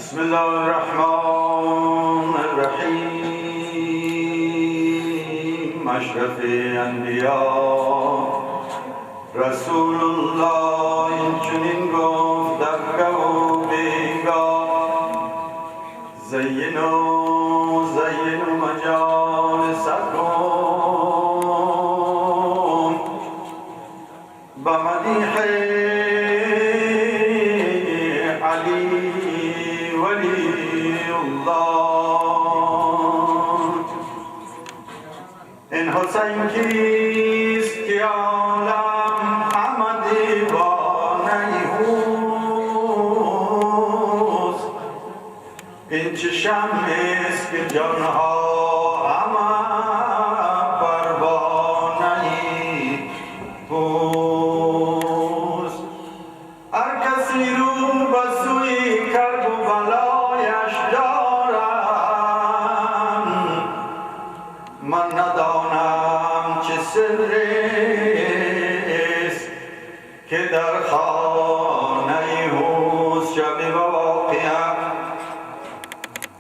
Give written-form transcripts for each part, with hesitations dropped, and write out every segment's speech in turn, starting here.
بسم الله الرحمن الرحیم. اشرف انبیا رسول الله این چنین گفت در که و بیگاه: زینوا مجالسکم بمدیح علی ولی الله. این حسین کیست که عالم همه دیوانه اوست؟ این چه شمعست که جانها همه پروانه اوست؟ هر کسی رو به سوی کرب و بلایش دارم، من ندانم چه سرست که در خانه اوست.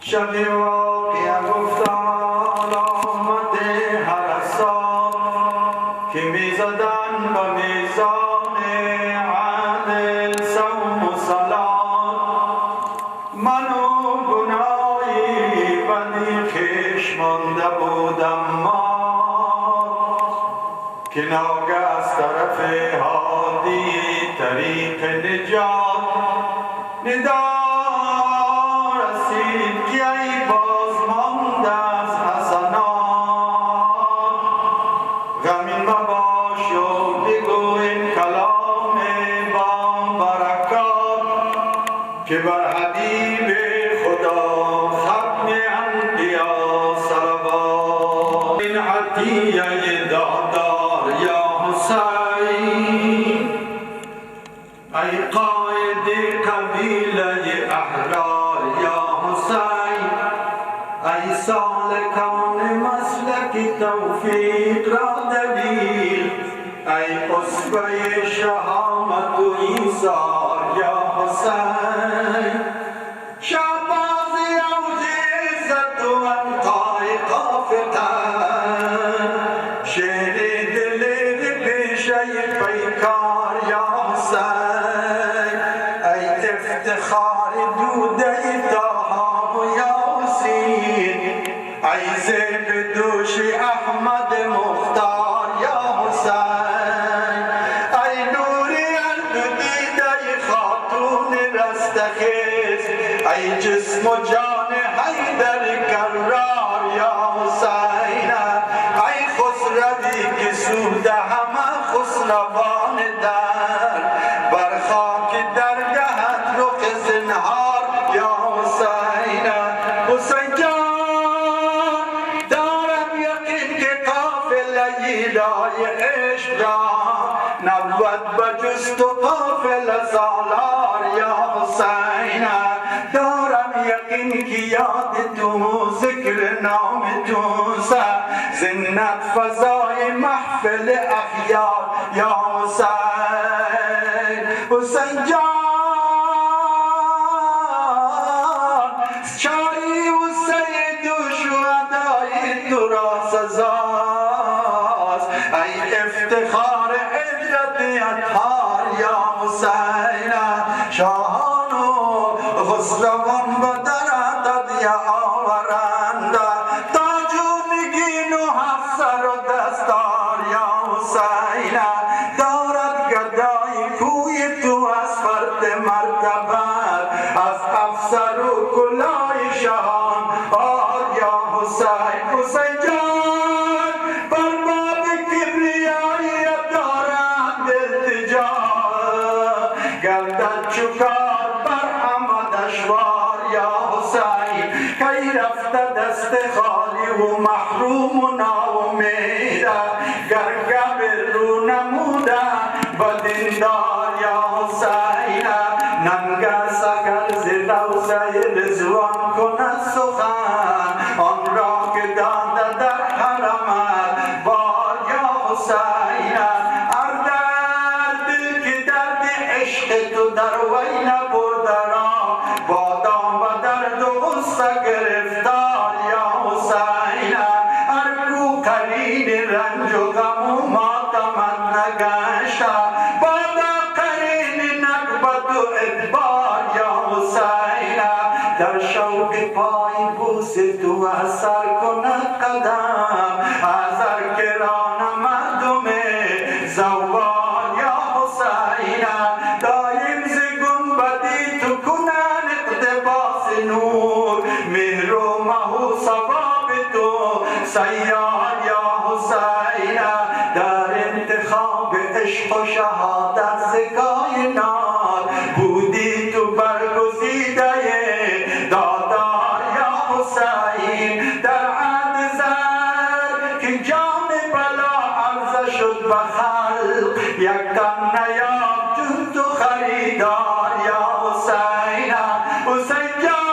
شب واقعه گفتار آمد حرسا که میزدن به میزان عدل صوم و صلات. من و گناهی بدی خویش مانده بودم ما، که ناگه از طرف هادی طریق نجات ندا رسید که ای باز مانده از حسنات. غمین مباش و بگو این کلام با برکات، که بر حبیب خدا ختم انبیا صلوات. این عطیه دادار یا حسین، ای قائد قبیله احرار یا حسین، ای سالکان مسلک توفیق را دلیل، ای اسوه شهامت و ایثار یا حسین. شهباز اوج عزت و عنقای قافتن، شعر دل پیشه پیکار یا حسین، ای افتخار دوده طاها و یاسین، ای زیب دوش احمد مختار یا حسین، ای نوری دو دیده خاتون رستخیز، ای جسم و جان حیدر کرار یا حسین، ای خسروی که سوده همه خسروان در بر خاک درگهت رخ زنهار یا حسین. حسین جان دارم یقین که قافله رای عشق را نبود بجز تو قافله سالار یا حسین. دارم یقین که یاد تو ذکر نام تو زنت فضای محفل اخیار یا حسین. حسین جان شاهی و سید و شهدای تو را سزاست، ای افتخار عزت اطهار یا حسین. شاهان و خسروان به درت هدیه آورند، تاج و نگین و افسر و دستار یا حسین. دارد گدای کوی تو از فرد مرتبت، از افسر و کلاه شاهان آر یا حسین. حسین جان بر باب کبریاییت دارند التجا، گردد چکار بر همه دشوار یا حسین. کی رفته دست خالی و محروم و ناامیده، گر گب رو نموده به دیندار یا حسین. ننگه سگر ز روضه رضوان کند سخن، آن را که داده در حرمت بار یا حسین. هر درد که درد عشق تو در وی نبرده را، بادام و حسین در شوق پای بوس تو اثر کند قدم اثر کران مردم زوال یا حسین دایم ز گنبدی تو کنن اقتباس نور مهر و مه و ثواب تو سیال یا حسین در انتخاب عشق و شهادت ز کائنات بودی تو برگزیده دادار یا حسین در عهد زر که جام بلا عرضه شد به خلق یک تن نیافت تو خریدار یا حسین حسین جان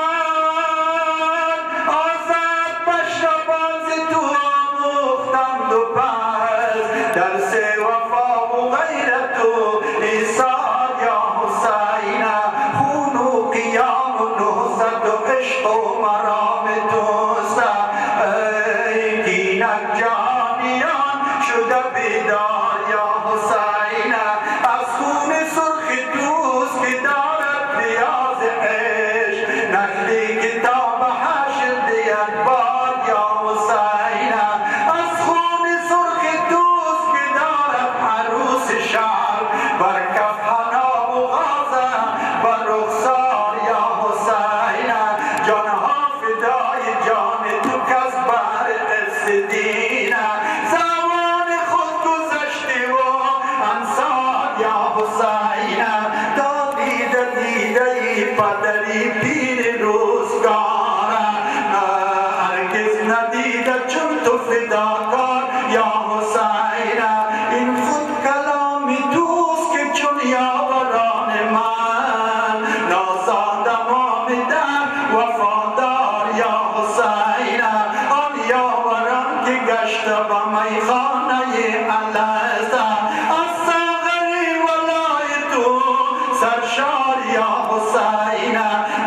آزاد بشر باز تو آموختم دو پس درس وفا و غیرت و ایثار یا حسین خون و قیام و نهضت و عشق و مرام توست ای اینک جهانیان شده بیدار یا حسین از خون سرخ دوست که دارد نیاز عشق نقلی کتاب حشر دید بار یا حسین از خون سرخ دوست که دارد عروس شهر بر کف حنا و غازه بر رخسار یا حسین جانها فدای جان تو کس بر قصد دین زمان خود گذشته و انصار یا حسین تا دیده ای پدری پیر روزگار هرگز ندیده چون تو فداکار یا حسین این خود کلامی دوست که چون یاوران من نازادم آمدن وفادار یا حسین آن یاوران که گشته به میخانه الست از ساغری ولای تو سرشار یا حسین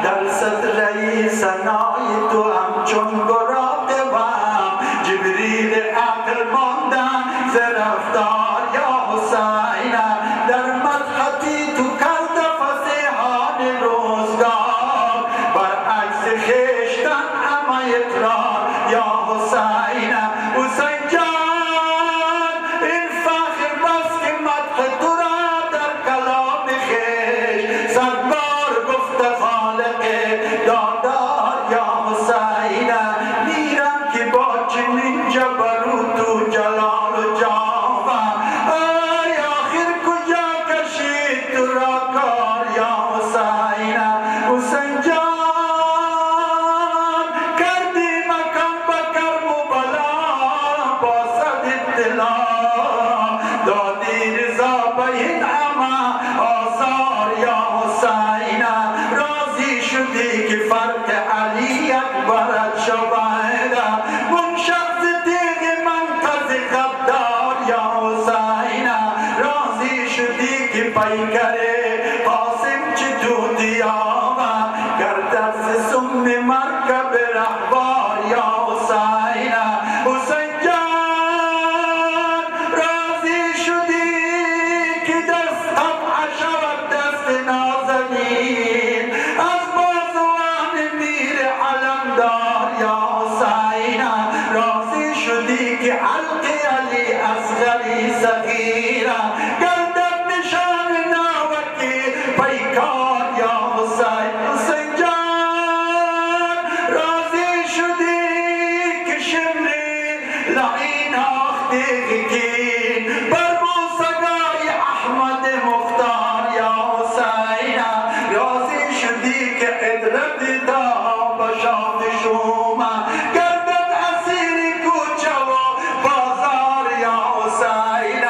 در صدره سنای تو همچون براقبم جبریل عقل ماندن ز رفتار یا حسین در مدحتی تو کرده فصیحان روزگار برعکس خیشتن همه اقرار یا حسین حسین جان این فخر بس که مدح تو را در کلام خیش صد بار گفته خالق دادار یا حسین میرم که با چنین جبروت و جلال و جامه ای آخر کجا کشید تو را کار یا حسین حسین جان کردی مکان به کرم و بلا با صد اطلاع دادی رضا به این همه آثار یا حسین راضی شدی که فرق علی اکبرت شود اون شخص دیگ منقذ غدار یا حسین راضی شدی که پیکر قاسم چه توتی آمد گردد ز سم مرکب رهبار یا حسین حسین جان راضی شدی که دستم شود دست نازنین از بازوان میر علمدار یا حسین راضی شدی که حلق علی اصغری صغیره گردد نشان ناوکی پیکار یا حسین حسین جان راضی شدی که شمری لعین آختی کین بر موسگای احمد مختار یا حسین راضی شدی که عدلت دا بشاد شوما گردد اسیر کوچه و بازار یا حسین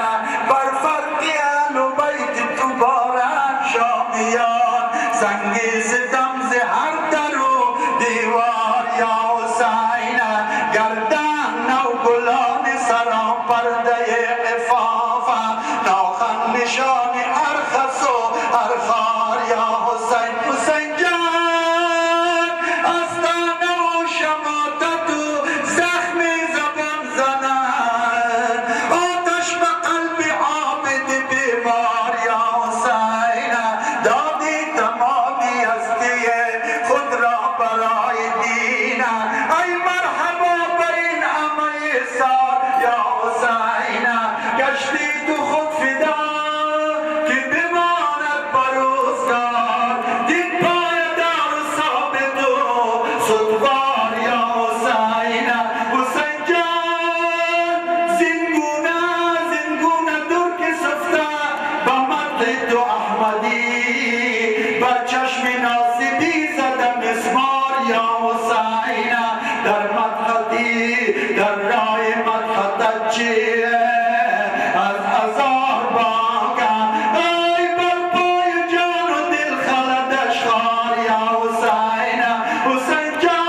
بر فرقی اهل و بیت تو بارد شامیان زنگی ستم ز هر در و دیوار یا حسین گردن نو گلان سرام پرده عفاف ناخن نشان ارخص و ارخار یا حسین حسین جان سوگوار یا حسین حسین جان زنگونه در که سفته با مدد تو احمدی بر چشم ناصبی زده مسمار یا حسین در مدحتی در راه مدحتت چیه از هزار باقه ای بر پای جان و دل خلدش خار یا حسین حسین جان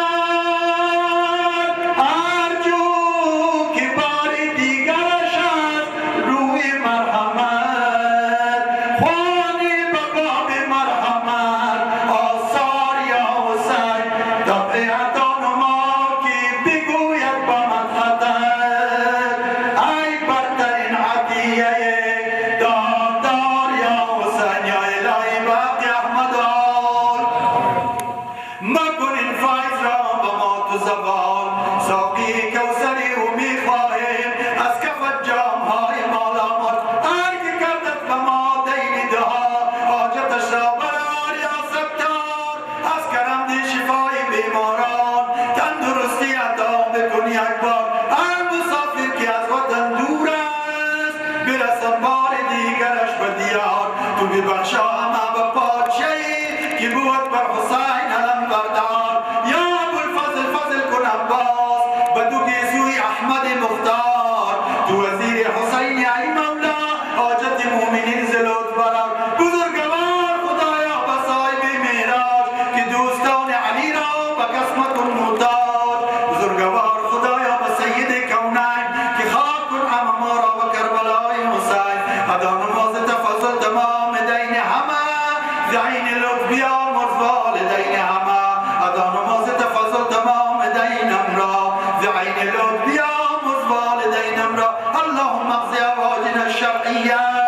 ارجو که بار دیگرش از روی مرحمت خوانی بباب مرحمت آثار یا حسین طبیعتان ما که بگوید با مدحتت ای برترین عطیه دادار یا حسین یا الهی باقی احمد مکن این فیض را با ما تو زبان ساقی کوثری و میخواهیم از کفت جامهای مالامات هر که کردت به ما دین دها حاجتش را برار یا ستار از کرم دی شفای بیماران تندرستی عطا بکن یک بار هر مسافر که از وطن دور است برسد بار دیگرش به دیار تو ببخشا همه به پادشهی که بود بر حسین علم بردار یا ابوالفضل فضل کن عباس به تو گیسوی احمد مختار تو وزیر حسین ای مولا حاجت مومنین زلوت برار بزرگوار خدایا به صاحب معراج که دوستان علی را به قسمت کن محتاج بزرگوار خدایا به سید کونین که خاک کن همه ما را به کربلای حسین ادا نماز تفضل تمام دین همه زعین لطفیا والدین همه ادا نماز تفضل تمام دینم را زعین لطفیا والدینم را اللهم اقضی حوائجنا الشرعیه